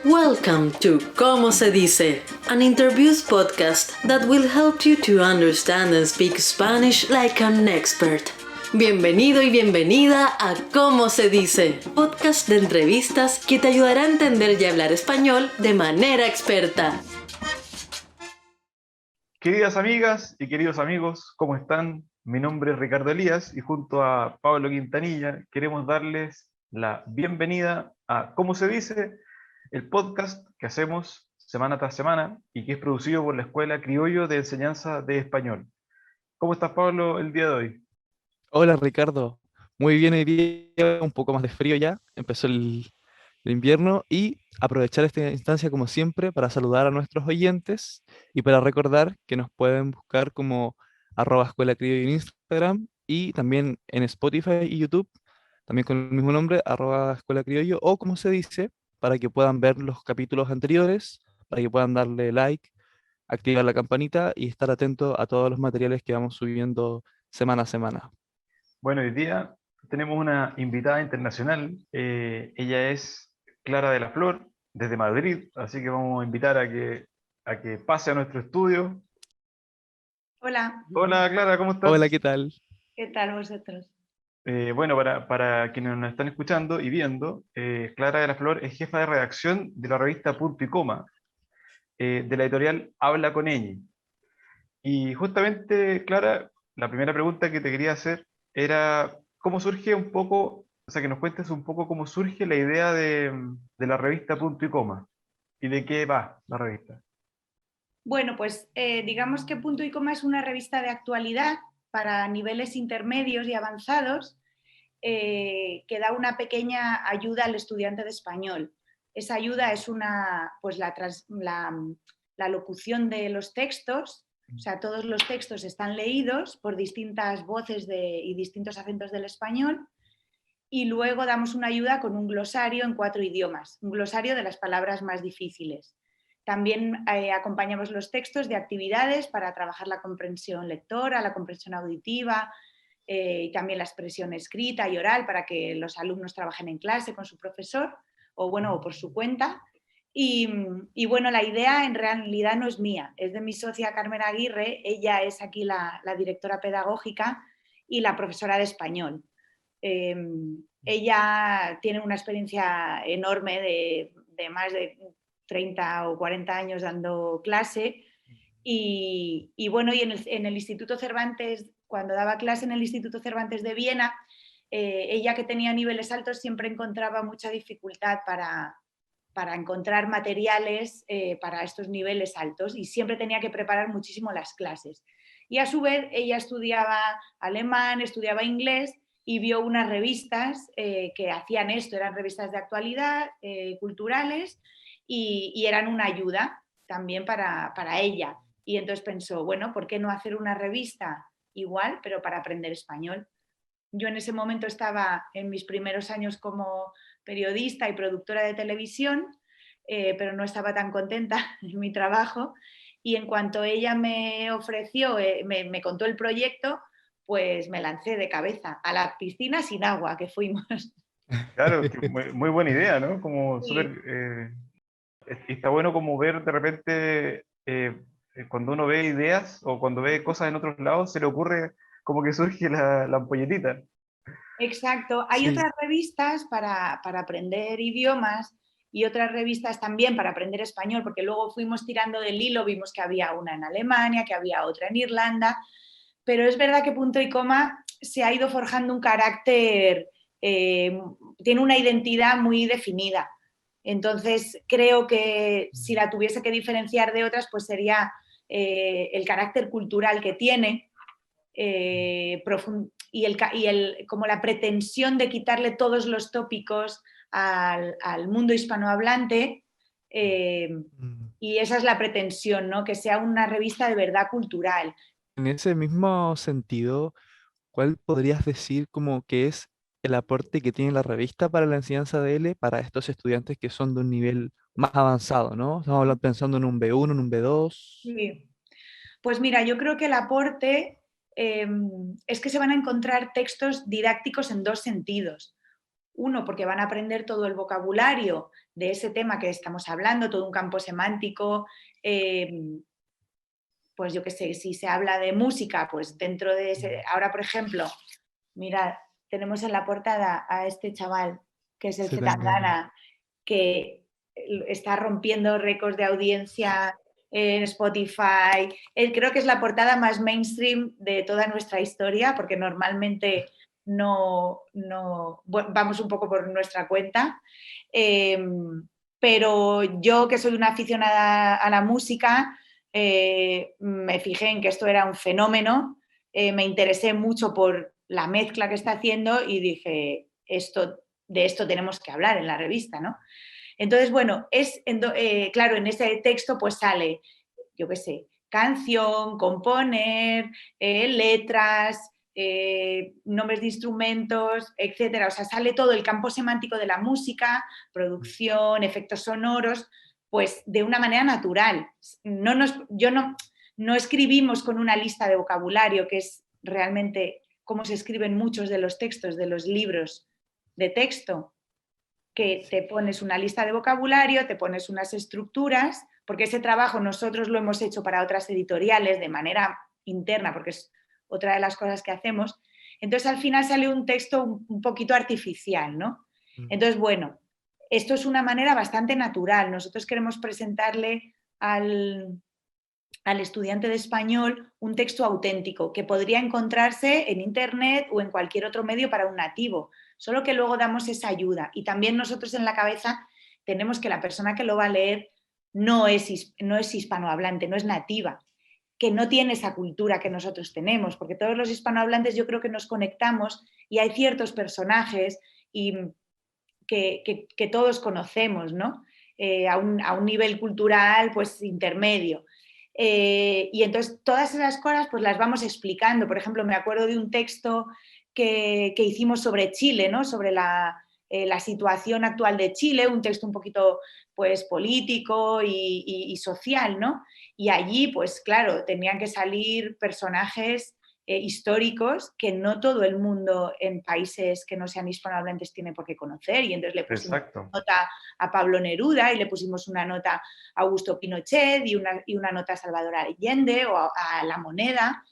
Welcome to ¿Cómo se dice? An interviews podcast that will help you to understand and speak Spanish like an expert. Bienvenido y bienvenida a ¿Cómo se dice? Podcast de entrevistas que te ayudará a entender y hablar español de manera experta. Queridas amigas y queridos amigos, ¿cómo están? Mi nombre es Ricardo Elías y junto a Pablo Quintanilla queremos darles la bienvenida a ¿Cómo se dice? El podcast que hacemos semana tras semana y que es producido por la Escuela Criollo de Enseñanza de Español. ¿Cómo estás, Pablo, el día de hoy? Hola Ricardo, muy bien hoy día, un poco más de frío ya, empezó el invierno y aprovechar esta instancia como siempre para saludar a nuestros oyentes y para recordar que nos pueden buscar como @escuela criollo en Instagram y también en Spotify y YouTube, también con el mismo nombre, @escuela criollo o como se dice, para que puedan ver los capítulos anteriores, para que puedan darle like, activar la campanita y estar atento a todos los materiales que vamos subiendo semana a semana. Bueno, hoy día tenemos una invitada internacional. Ella es Clara de la Flor, desde Madrid, así que vamos a invitar a que pase a nuestro estudio. Hola, Hola, Clara, ¿cómo estás? Hola, ¿qué tal? ¿qué tal vosotros? Bueno, para quienes nos están escuchando y viendo, Clara de la Flor es jefa de redacción de la revista Punto y Coma, de la editorial Habla con Ñ. Y justamente, Clara, la primera pregunta que te quería hacer era cómo surge un poco, o sea, que nos cuentes un poco cómo surge la idea de la revista Punto y Coma y de qué va la revista. Bueno, pues digamos que Punto y Coma es una revista de actualidad para niveles intermedios y avanzados que da una pequeña ayuda al estudiante de español. Esa ayuda es pues la locución de los textos, o sea, todos los textos están leídos por distintas voces y distintos acentos del español. Y luego damos una ayuda con un glosario en 4 idiomas, un glosario de las palabras más difíciles. También acompañamos los textos de actividades para trabajar la comprensión lectora, la comprensión auditiva y también la expresión escrita y oral para que los alumnos trabajen en clase con su profesor o por su cuenta. Y bueno, la idea en realidad no es mía, es de mi socia Carmen Aguirre. Ella es aquí la directora pedagógica y la profesora de español. Ella tiene una experiencia enorme de más de 30 o 40 años dando clase y bueno, y en el Instituto Cervantes, cuando daba clase en el Instituto Cervantes de Viena, ella que tenía niveles altos siempre encontraba mucha dificultad para encontrar materiales para estos niveles altos y siempre tenía que preparar muchísimo las clases. Y a su vez ella estudiaba alemán, estudiaba inglés y vio unas revistas que hacían esto, eran revistas de actualidad, culturales, y eran una ayuda también para ella. Y entonces pensó, bueno, ¿por qué no hacer una revista igual, pero para aprender español? Yo en ese momento estaba en mis primeros años como periodista y productora de televisión, pero no estaba tan contenta en mi trabajo. Y en cuanto ella me ofreció, me contó el proyecto, pues me lancé de cabeza a la piscina sin agua que fuimos. Claro, que muy buena idea, ¿no? Como Sí. súper, está bueno como ver de repente cuando uno ve ideas o cuando ve cosas en otros lados, se le ocurre como que surge la ampolletita. Exacto. Hay Sí, otras revistas para aprender idiomas y otras revistas también para aprender español, porque luego fuimos tirando del hilo, vimos que había una en Alemania, que había otra en Irlanda, pero es verdad que Punto y Coma se ha ido forjando un carácter, tiene una identidad muy definida. Entonces, creo que si la tuviese que diferenciar de otras, pues sería el carácter cultural que tiene, como la pretensión de quitarle todos los tópicos al mundo hispanohablante. Y esa es la pretensión, ¿no? Que sea una revista de verdad cultural. en ese mismo sentido, ¿cuál podrías decir como que es el aporte que tiene la revista para la enseñanza de L para estos estudiantes que son de un nivel más avanzado, ¿no? Estamos pensando en un B1, en un B2. Sí. Pues mira, yo creo que el aporte es que se van a encontrar textos didácticos en dos sentidos. Uno, porque van a aprender todo el vocabulario de ese tema que estamos hablando, todo un campo semántico, pues yo qué sé, si se habla de música, pues dentro de ese... Ahora, por ejemplo, mirad, tenemos en la portada a este chaval, que es el Zetangana, que está rompiendo récords de audiencia en Spotify. Creo que es la portada más mainstream de toda nuestra historia, porque normalmente no vamos un poco por nuestra cuenta. Pero yo, que soy una aficionada a la música, me fijé en que esto era un fenómeno, me interesé mucho por la mezcla que está haciendo y dije, de esto tenemos que hablar en la revista, ¿no? Entonces, bueno, claro, en ese texto pues sale, yo qué sé, canción, componer, letras, nombres de instrumentos, etcétera. O sea, sale todo el campo semántico de la música, producción, efectos sonoros, pues de una manera natural. No escribimos con una lista de vocabulario, que es realmente cómo se escriben muchos de los textos de los libros de texto, que te pones una lista de vocabulario, te pones unas estructuras, porque ese trabajo nosotros lo hemos hecho para otras editoriales de manera interna, porque es otra de las cosas que hacemos. Entonces, al final sale un texto un poquito artificial, ¿no? Entonces, bueno, esto es una manera bastante natural. Nosotros queremos presentarle al estudiante de español un texto auténtico que podría encontrarse en internet o en cualquier otro medio para un nativo, solo que luego damos esa ayuda y también nosotros en la cabeza tenemos que la persona que lo va a leer no es hispanohablante, no es nativa, que no tiene esa cultura que nosotros tenemos, porque todos los hispanohablantes yo creo que nos conectamos y hay ciertos personajes que todos conocemos, ¿no? A un nivel cultural pues intermedio. Y entonces todas esas cosas pues las vamos explicando. Por ejemplo, me acuerdo de un texto que hicimos sobre Chile, ¿no? Sobre la situación actual de Chile, un texto un poquito pues político y social, ¿no? Y allí, pues claro, tenían que salir personajes históricos que no todo el mundo en países que no sean hispanohablantes tiene por qué conocer. Y entonces le pusimos una nota a Pablo Neruda y le pusimos una nota a Augusto Pinochet y una nota a Salvador Allende o a La Moneda.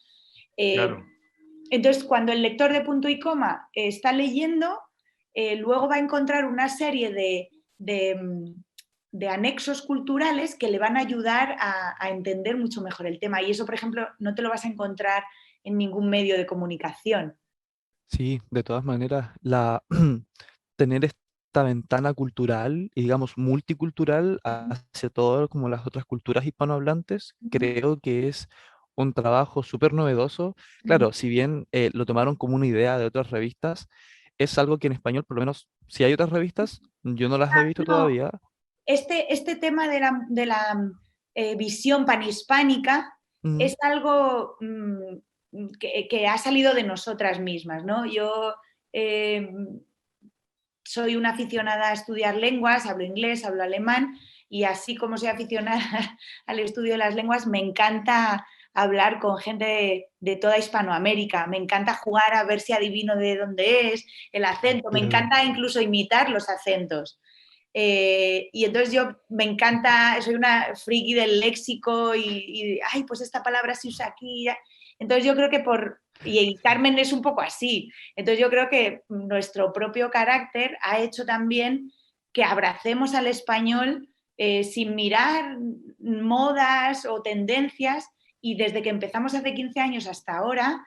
Claro. Entonces, cuando el lector de punto y coma está leyendo, luego va a encontrar una serie de anexos culturales que le van a ayudar a entender mucho mejor el tema. Y eso, por ejemplo, no te lo vas a encontrar en ningún medio de comunicación. Sí, de todas maneras, tener esta ventana cultural y digamos multicultural hacia todas como las otras culturas hispanohablantes, creo que es un trabajo súper novedoso. Claro, si bien lo tomaron como una idea de otras revistas, es algo que en español, por lo menos, si hay otras revistas, yo no las he visto No, todavía. este tema de la visión panhispánica Mm, es algo que ha salido de nosotras mismas, ¿no? Yo soy una aficionada a estudiar lenguas, hablo inglés, hablo alemán y así como soy aficionada al estudio de las lenguas, me encanta hablar con gente de toda Hispanoamérica, me encanta jugar a ver si adivino de dónde es el acento, me claro. encanta incluso imitar los acentos. Y entonces yo me encanta, soy una friki del léxico ay, pues esta palabra se usa aquí. Entonces yo creo que y Carmen es un poco así. Entonces yo creo que nuestro propio carácter ha hecho también que abracemos al español sin mirar modas o tendencias y desde que empezamos hace 15 años hasta ahora,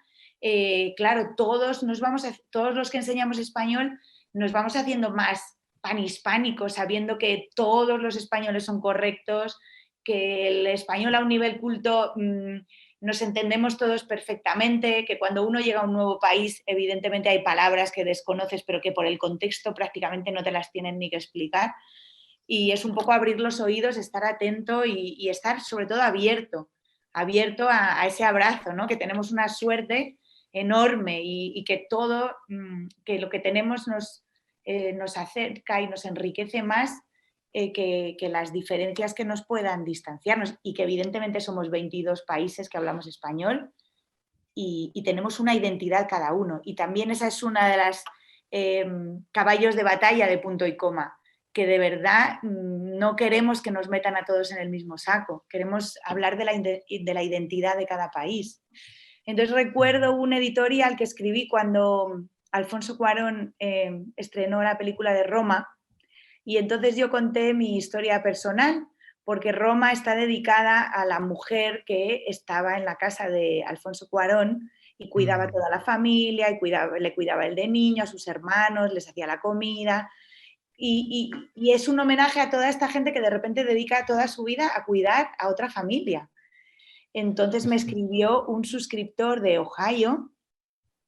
claro, todos los que enseñamos español nos vamos haciendo más panhispánicos, sabiendo que todos los españoles son correctos, que el español a un nivel culto nos entendemos todos perfectamente, que cuando uno llega a un nuevo país, evidentemente hay palabras que desconoces, pero que por el contexto prácticamente no te las tienen ni que explicar. Y es un poco abrir los oídos, estar atento y estar sobre todo abierto a ese abrazo, ¿no? Que tenemos una suerte enorme y que todo, que lo que tenemos nos acerca y nos enriquece más que las diferencias que nos puedan distanciarnos y que evidentemente somos 22 países que hablamos español y tenemos una identidad cada uno. Y también esa es una de las caballos de batalla de punto y coma, que de verdad no queremos que nos metan a todos en el mismo saco, queremos hablar de la identidad de cada país. Entonces recuerdo un editorial que escribí cuando Alfonso Cuarón estrenó la película de Roma, y entonces yo conté mi historia personal, porque Roma está dedicada a la mujer que estaba en la casa de Alfonso Cuarón y cuidaba a toda la familia, y le cuidaba el de niño, a sus hermanos, les hacía la comida. Y es un homenaje a toda esta gente que de repente dedica toda su vida a cuidar a otra familia. Entonces me escribió un suscriptor de Ohio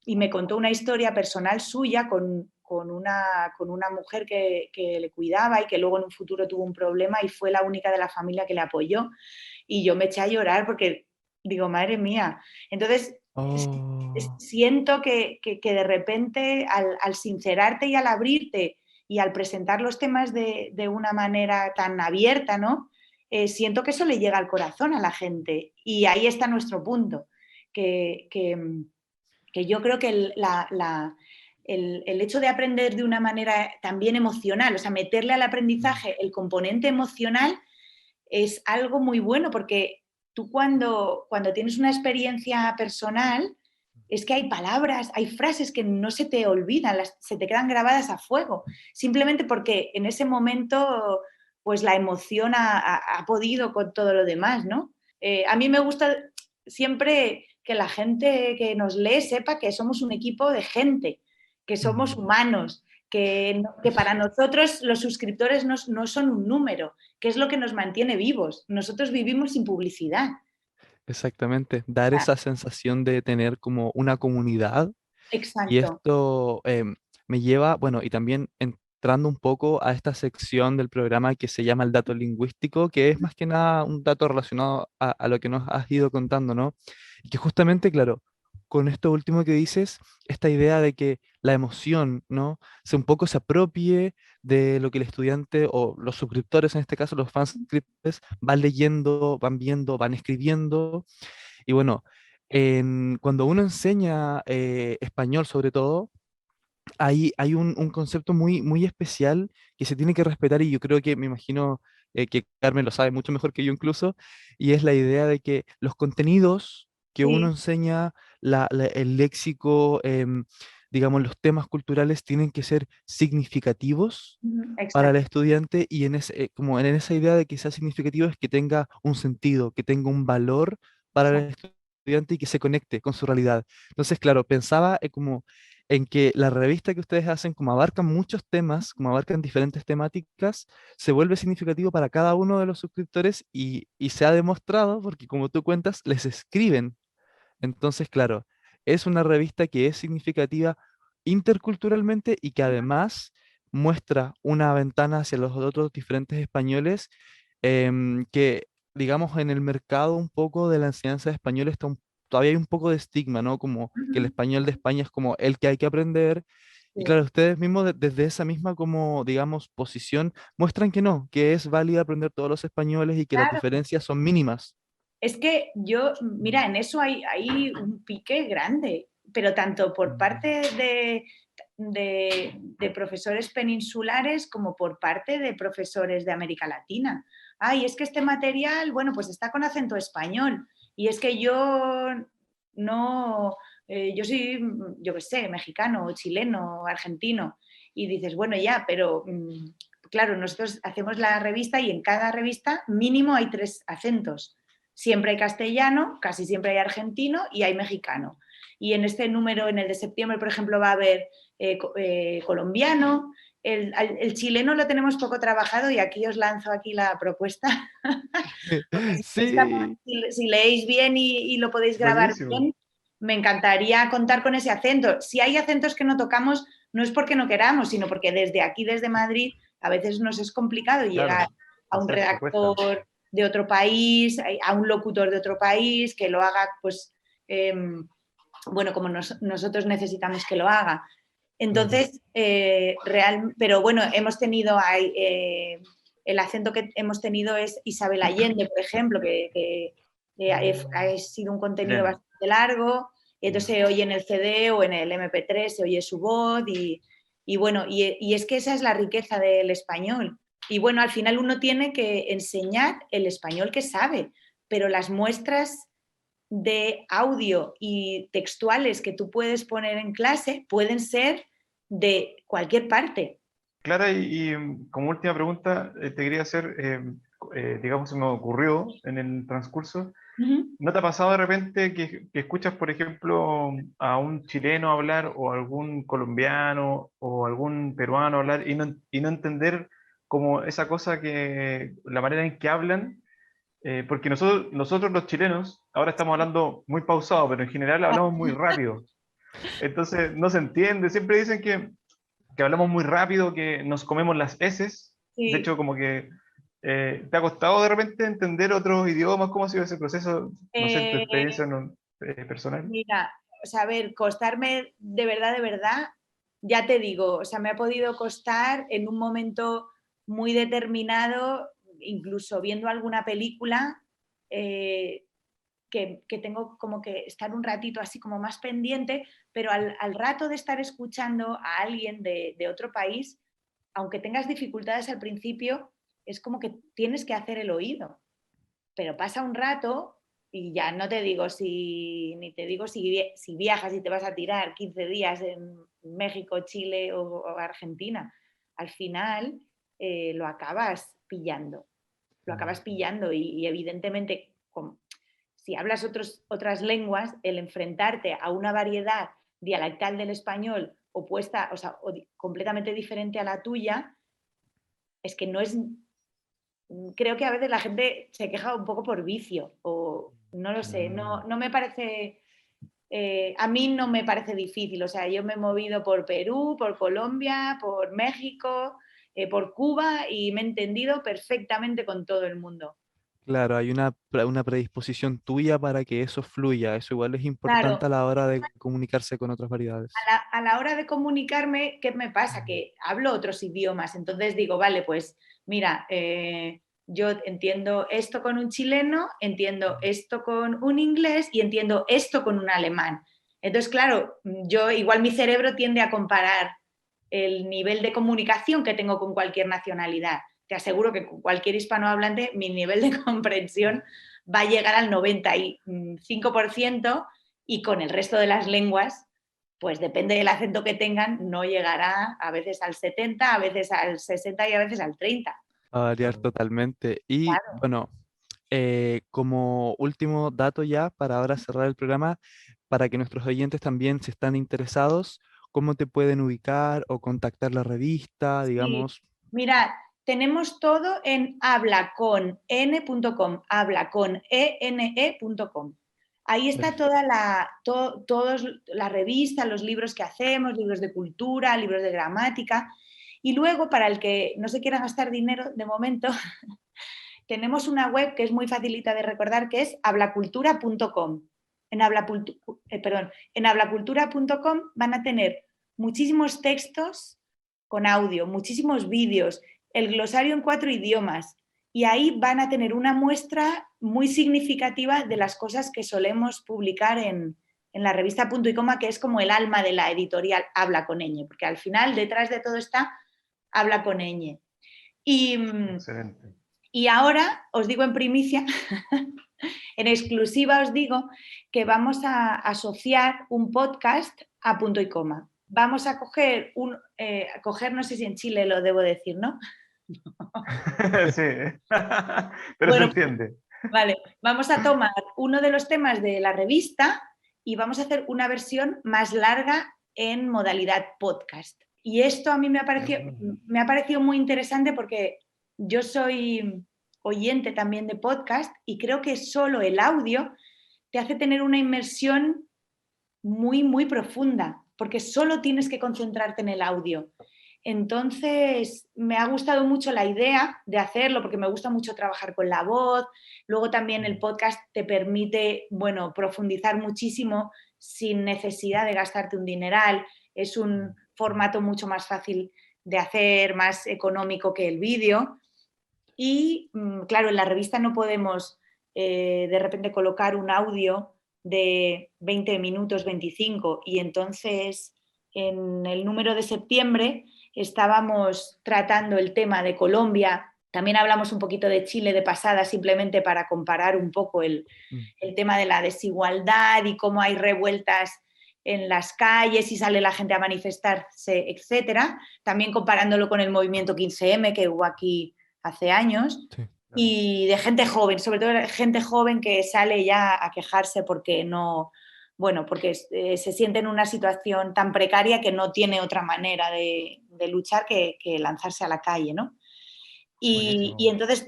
y me contó una historia personal suya con una mujer que le cuidaba y que luego en un futuro tuvo un problema y fue la única de la familia que le apoyó. Y yo me eché a llorar porque digo, madre mía. Entonces, siento que de repente al sincerarte y al abrirte y al presentar los temas de una manera tan abierta, ¿no? Siento que eso le llega al corazón a la gente. Y ahí está nuestro punto, que yo creo que el hecho de aprender de una manera también emocional, o sea, meterle al aprendizaje el componente emocional es algo muy bueno, porque tú cuando tienes una experiencia personal, es que hay palabras, hay frases que no se te olvidan, se te quedan grabadas a fuego, simplemente porque en ese momento pues la emoción ha podido con todo lo demás, ¿no? A mí me gusta siempre que la gente que nos lee sepa que somos un equipo de gente, que somos humanos, que para nosotros los suscriptores no son un número, que es lo que nos mantiene vivos. Nosotros vivimos sin publicidad. Exactamente, dar esa sensación de tener como una comunidad. Y Exacto. esto me lleva, bueno, y también entrando un poco a esta sección del programa que se llama el dato lingüístico, que es más que nada un dato relacionado a lo que nos has ido contando, ¿no? Y que justamente, claro, con esto último que dices, esta idea de que la emoción, ¿no? Un poco se apropie de lo que el estudiante o los suscriptores, en este caso los fanscriptores, van leyendo, van viendo, van escribiendo. Y bueno, cuando uno enseña español sobre todo, hay un concepto muy, muy especial que se tiene que respetar y yo creo que, me imagino que Carmen lo sabe mucho mejor que yo incluso, y es la idea de que los contenidos que uno Sí, enseña, el léxico, digamos, los temas culturales tienen que ser significativos para el exacto. estudiante y como en esa idea de que sea significativo es que tenga un sentido, que tenga un valor para el estudiante y que se conecte con su realidad. Entonces, claro, pensaba como en que la revista que ustedes hacen, como abarcan muchos temas, como abarcan diferentes temáticas, se vuelve significativo para cada uno de los suscriptores y se ha demostrado, porque como tú cuentas, les escriben. Entonces, claro, es una revista que es significativa interculturalmente y que además muestra una ventana hacia los otros diferentes españoles que, digamos, en el mercado un poco de la enseñanza de español todavía hay un poco de estigma, ¿no? Como que el español de España es como el que hay que aprender. Y Sí. claro, ustedes mismos desde esa misma como, digamos, posición muestran que no, que es válido aprender todos los españoles y que las Claro, diferencias son mínimas. es que yo, mira, en eso hay un pique grande, pero tanto por parte de profesores peninsulares como por parte de profesores de América Latina. Ay, es que este material, bueno, pues está con acento español. Y es que yo no, yo soy, yo qué sé, mexicano, chileno, argentino. Y dices, bueno, ya, pero claro, nosotros hacemos la revista y en cada revista mínimo hay 3 acentos. Siempre hay castellano, casi siempre hay argentino y hay mexicano. Y en este número, en el de septiembre, por ejemplo, va a haber colombiano. El chileno lo tenemos poco trabajado y aquí os lanzo aquí la propuesta. Sí, Si leéis bien y lo podéis grabar Buenísimo. bien, me encantaría contar con ese acento. Si hay acentos que no tocamos, no es porque no queramos, sino porque desde aquí, desde Madrid, a veces nos es complicado llegar Claro, a un exacto, cuesta. redactor de otro país, a un locutor de otro país, que lo haga, pues, bueno, como nosotros necesitamos que lo haga. claro. Entonces, pero bueno, hemos tenido ahí, el acento que hemos tenido es Isabel Allende, por ejemplo, que ha sido un contenido Chilena. bastante largo, y entonces se oye en el CD o en el MP3, se oye su voz Y bueno, y es que esa es la riqueza del español. Y bueno, al final uno tiene que enseñar el español que sabe, pero las muestras de audio y textuales que tú puedes poner en clase pueden ser de cualquier parte. Clara, como última pregunta, te quería hacer, digamos, se me ocurrió en el transcurso, ¿no te ha pasado de repente que escuchas, por ejemplo, a un chileno hablar o algún colombiano o algún peruano hablar y no entender como esa cosa que, la manera en que hablan? Porque nosotros los chilenos, ahora estamos hablando muy pausado, pero en general hablamos muy rápido. Entonces no se entiende. Siempre dicen que hablamos muy rápido, que nos comemos las eses. De Sí. hecho, como que ¿te ha costado de repente entender otros idiomas? ¿Cómo ha sido ese proceso? No sé, en tu Eh, experiencia personal. Mira, o sea, a ver, costarme de verdad, ya te digo, o sea, me ha podido costar en un momento muy determinado, incluso viendo alguna película, que tengo como que estar un ratito así como más pendiente, pero al rato de estar escuchando a alguien de otro país, aunque tengas dificultades al principio, es como que tienes que hacer el oído. Pero pasa un rato y ya no te digo ni te digo si viajas y te vas a tirar 15 días en México, Chile o Argentina. Al final lo acabas pillando. Lo acabas pillando y evidentemente si hablas otras lenguas, el enfrentarte a una variedad dialectal del español opuesta, o sea, completamente diferente a la tuya, es que no es. Creo que a veces la gente se queja un poco por vicio, o no lo sé, no me parece. A mí no me parece difícil, o sea, yo me he movido por Perú, por Colombia, por México, por Cuba y me he entendido perfectamente con todo el mundo. Claro, hay una predisposición tuya para que eso fluya. Eso igual es Claro, importante a la hora de comunicarse con otras variedades. a la hora de comunicarme, ¿qué me pasa? Que hablo otros idiomas, entonces digo, vale, pues mira, yo entiendo esto con un chileno, entiendo esto con un inglés y entiendo esto con un alemán. Entonces, claro, yo igual mi cerebro tiende a comparar el nivel de comunicación que tengo con cualquier nacionalidad. Te aseguro que con cualquier hispanohablante mi nivel de comprensión va a llegar al 95% y con el resto de las lenguas, pues depende del acento que tengan, no llegará a veces al 70, a veces al 60 y a veces al 30. Va a variar totalmente. Y Claro. bueno, como último dato ya, para ahora cerrar el programa, para que nuestros oyentes también, si están interesados, ¿cómo te pueden ubicar o contactar la revista, Sí. digamos? Mirad, tenemos todo en hablaconn.com, hablaconene.com. Ahí está todos la revista, los libros que hacemos, libros de cultura, libros de gramática. Y luego, para el que no se quiera gastar dinero de momento, tenemos una web que es muy facilita de recordar, que es hablacultura.com. En hablacultura.com van a tener muchísimos textos con audio, muchísimos vídeos, el glosario en 4 idiomas, y ahí van a tener una muestra muy significativa de las cosas que solemos publicar en la revista Punto y Coma, que es como el alma de la editorial Habla con Ñ, porque al final detrás de todo está Habla con Ñ. Excelente. Y ahora os digo en primicia, en exclusiva os digo que vamos a asociar un podcast a Punto y Coma. Vamos a coger no sé si en Chile lo debo decir, ¿no? Sí, pero se Bueno, entiende. vale, vamos a tomar uno de los temas de la revista y vamos a hacer una versión más larga en modalidad podcast. Y esto a mí me ha parecido muy interesante porque yo soy oyente también de podcast y creo que solo el audio te hace tener una inmersión muy, muy profunda, porque solo tienes que concentrarte en el audio. Entonces, me ha gustado mucho la idea de hacerlo porque me gusta mucho trabajar con la voz. Luego también el podcast te permite, bueno, profundizar muchísimo sin necesidad de gastarte un dineral. Es un formato mucho más fácil de hacer, más económico que el vídeo. Y, claro, en la revista no podemos de repente colocar un audio de 20 minutos, 25, y entonces en el número de septiembre estábamos tratando el tema de Colombia. También hablamos un poquito de Chile de pasada, simplemente para comparar un poco el tema de la desigualdad y cómo hay revueltas en las calles y sale la gente a manifestarse, etcétera. También comparándolo con el movimiento 15M que hubo aquí hace años. Sí. Y de gente joven, sobre todo gente joven que sale ya a quejarse porque no, bueno, porque se siente en una situación tan precaria que no tiene otra manera de luchar que lanzarse a la calle, ¿no? Y entonces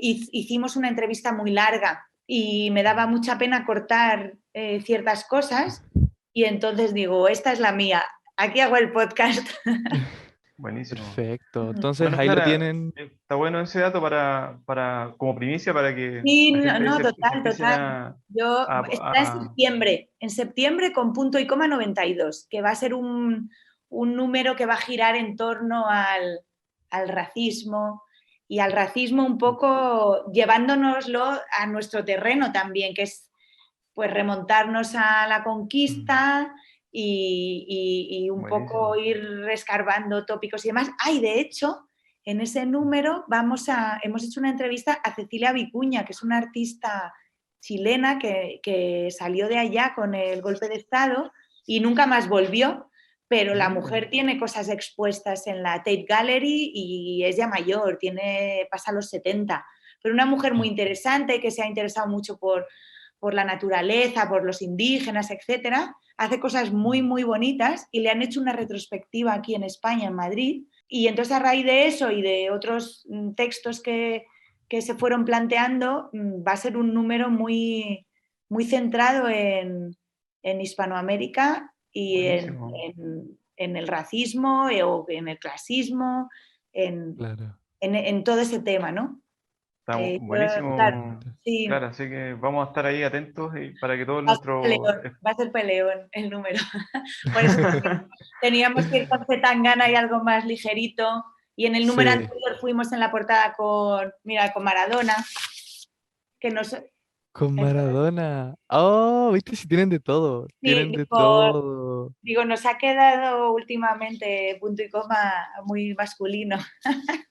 hicimos una entrevista muy larga y me daba mucha pena cortar ciertas cosas y entonces digo, esta es la mía, aquí hago el podcast. Buenísimo. Perfecto. Entonces Bueno, ahí lo Clara, tienen. está bueno ese dato como primicia para que Sí, la no, gente no, se total, empiece total. a, Yo, está a- en septiembre con punto y coma 92, que va a ser un número que va a girar en torno al racismo y al racismo un poco llevándonoslo a nuestro terreno también, que es pues remontarnos a la conquista y un Buenísimo. poco ir rescarbando tópicos y demás. Ay, de hecho, en ese número hemos hecho una entrevista a Cecilia Vicuña, que es una artista chilena que salió de allá con el golpe de Estado y nunca más volvió, pero la mujer tiene cosas expuestas en la Tate Gallery y es ya mayor, pasa los 70, pero una mujer muy interesante que se ha interesado mucho por la naturaleza, por los indígenas, etcétera, hace cosas muy, muy bonitas y le han hecho una retrospectiva aquí en España, en Madrid. Y entonces a raíz de eso y de otros textos que se fueron planteando, va a ser un número muy, muy centrado en Hispanoamérica y Buenísimo. en el racismo o en el clasismo, Claro. en todo ese tema, ¿no? Está Claro, buenísimo, Perfecto. sí. claro, así que vamos a estar ahí atentos para que todos Va a ser nuestros... peleón, va a ser peleón el número. Por eso teníamos que ir con Zetangana y algo más ligerito. Y en el número Sí, anterior fuimos en la portada con Maradona, que nos... con Entonces, Maradona. Oh, viste si tienen de todo. sí, Tienen de todo. nos ha quedado últimamente punto y coma muy masculino.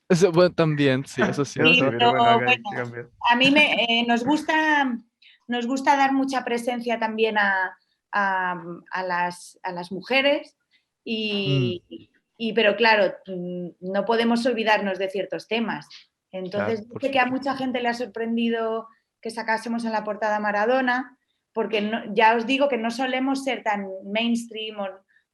Eso, bueno, también, sí, eso es Eso sí, Sí, cierto. pero pero bueno, acá hay bueno, que cambiar. a mí nos gusta dar mucha presencia también a las mujeres, Mm, pero claro, no podemos olvidarnos de ciertos temas. Entonces, Claro. yo por sé que a supuesto. mucha gente le ha sorprendido que sacásemos en la portada a Maradona, porque ya os digo que no solemos ser tan mainstream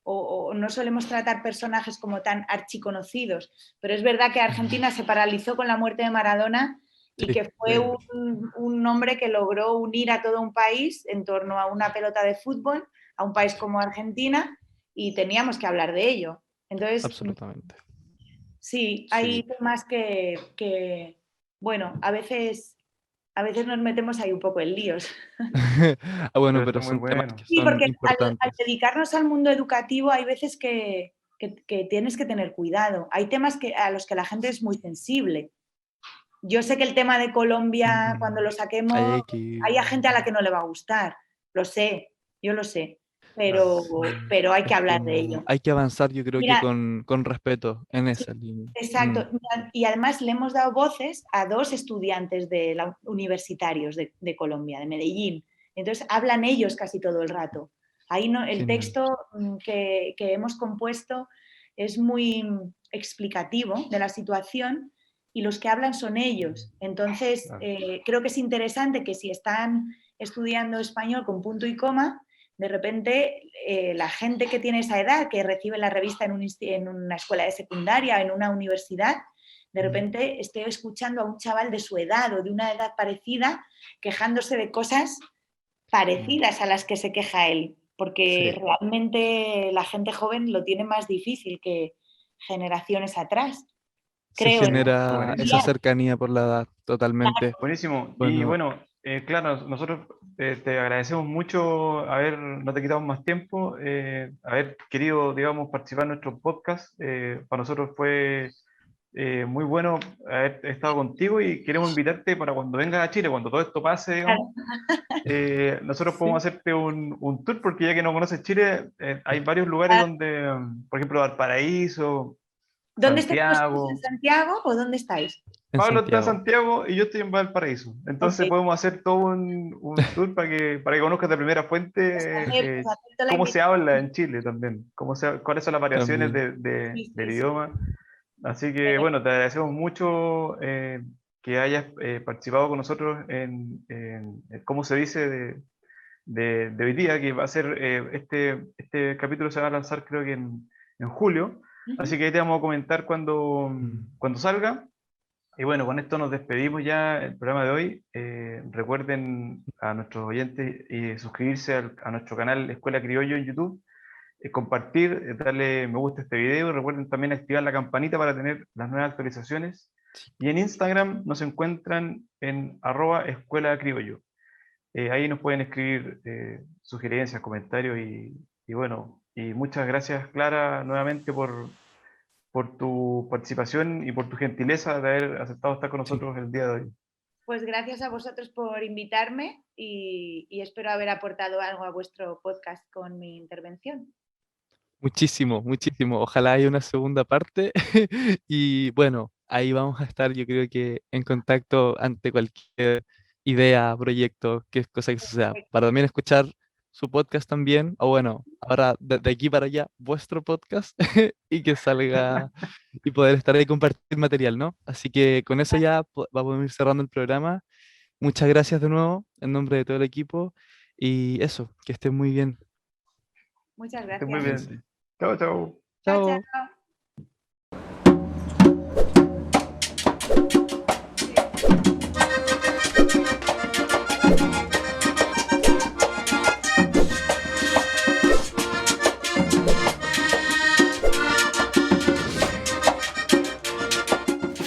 o no solemos tratar personajes como tan archiconocidos, pero es verdad que Argentina se paralizó con la muerte de Maradona y Sí, que fue un hombre que logró unir a todo un país en torno a una pelota de fútbol, a un país como Argentina, y teníamos que hablar de ello. Entonces, absolutamente. sí, hay Sí. temas bueno, a veces nos metemos ahí un poco en líos. Ah, bueno, Pero está pero muy son temas bueno. que Sí, son porque al importantes. dedicarnos al mundo educativo hay veces que tienes que tener cuidado. Hay temas a los que la gente es muy sensible. Yo sé que el tema de Colombia, cuando Mm, lo ahí saquemos, hay que ir. hay gente a la que no le va a gustar. Lo sé, yo lo sé, Claro. Sí, pero hay que es hablar de como, ello. hay que avanzar, yo creo que Mira, con respeto en sí, esa línea. Mm, exacto. Y además le hemos dado voces a dos estudiantes universitarios de Colombia, de Medellín. Entonces hablan ellos casi todo el rato. Ahí no, el genial. texto que hemos compuesto es muy explicativo de la situación y los que hablan son ellos. Entonces Claro. creo que es interesante que si están estudiando español con punto y coma, de repente la gente que tiene esa edad, que recibe la revista en una escuela de secundaria, en una universidad, de repente esté escuchando a un chaval de su edad o de una edad parecida quejándose de cosas parecidas a las que se queja él, porque Sí, realmente la gente joven lo tiene más difícil que generaciones atrás, se creo. Está genera esa buenísimo. cercanía por la edad, totalmente. Buenísimo. Y Bueno, bueno, claro, nosotros te agradecemos mucho no te quitamos más tiempo, haber querido, digamos, participar en nuestro podcast. Para nosotros fue Muy bueno haber estado contigo y queremos invitarte para cuando vengas a Chile, cuando todo esto pase, digamos, nosotros podemos hacerte un tour, porque ya que no conoces Chile, hay varios lugares donde, por ejemplo, Valparaíso, ¿Dónde estáis vosotros? ¿En Santiago. Santiago o dónde estáis? En Pablo está en Santiago. Santiago y yo estoy en Valparaíso. Entonces Ok. podemos hacer todo un tour para que conozcas de primera fuente Acepto la cómo se invitación. habla en Chile también, cuáles son las variaciones También. Sí, del sí, sí. idioma. Así que bueno, te agradecemos mucho que hayas participado con nosotros en cómo se dice de hoy día, que va a ser este capítulo se va a lanzar creo que en julio. Así que ahí te vamos a comentar Mm. cuando salga. Y bueno, con esto nos despedimos ya el programa de hoy. Recuerden a nuestros oyentes suscribirse a nuestro canal Escuela Criollo en YouTube, compartir, darle me gusta a este video. Recuerden también activar la campanita para tener las nuevas actualizaciones. Y en Instagram nos encuentran en @Escuela Criollo. Ahí nos pueden escribir sugerencias, comentarios y bueno, y muchas gracias Clara nuevamente por tu participación y por tu gentileza de haber aceptado estar con Sí. nosotros el día de hoy. Pues gracias a vosotros por invitarme y espero haber aportado algo a vuestro podcast con mi intervención. Muchísimo, muchísimo. Ojalá haya una segunda parte. Y bueno, ahí vamos a estar, yo creo que en contacto ante cualquier idea, proyecto, que es cosa que suceda. Para también escuchar su podcast también, o bueno, ahora de aquí para allá, vuestro podcast, y que salga y poder estar ahí y compartir material, ¿no? Así que con eso ya vamos a ir cerrando el programa. Muchas gracias de nuevo en nombre de todo el equipo y eso, que estén muy bien. Muchas Que estés muy gracias. bien. Chao, chao. Chao, chao. Chao.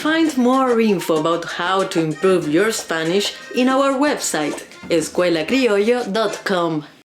Find more info about how to improve your Spanish in our website, escuelacriollo.com.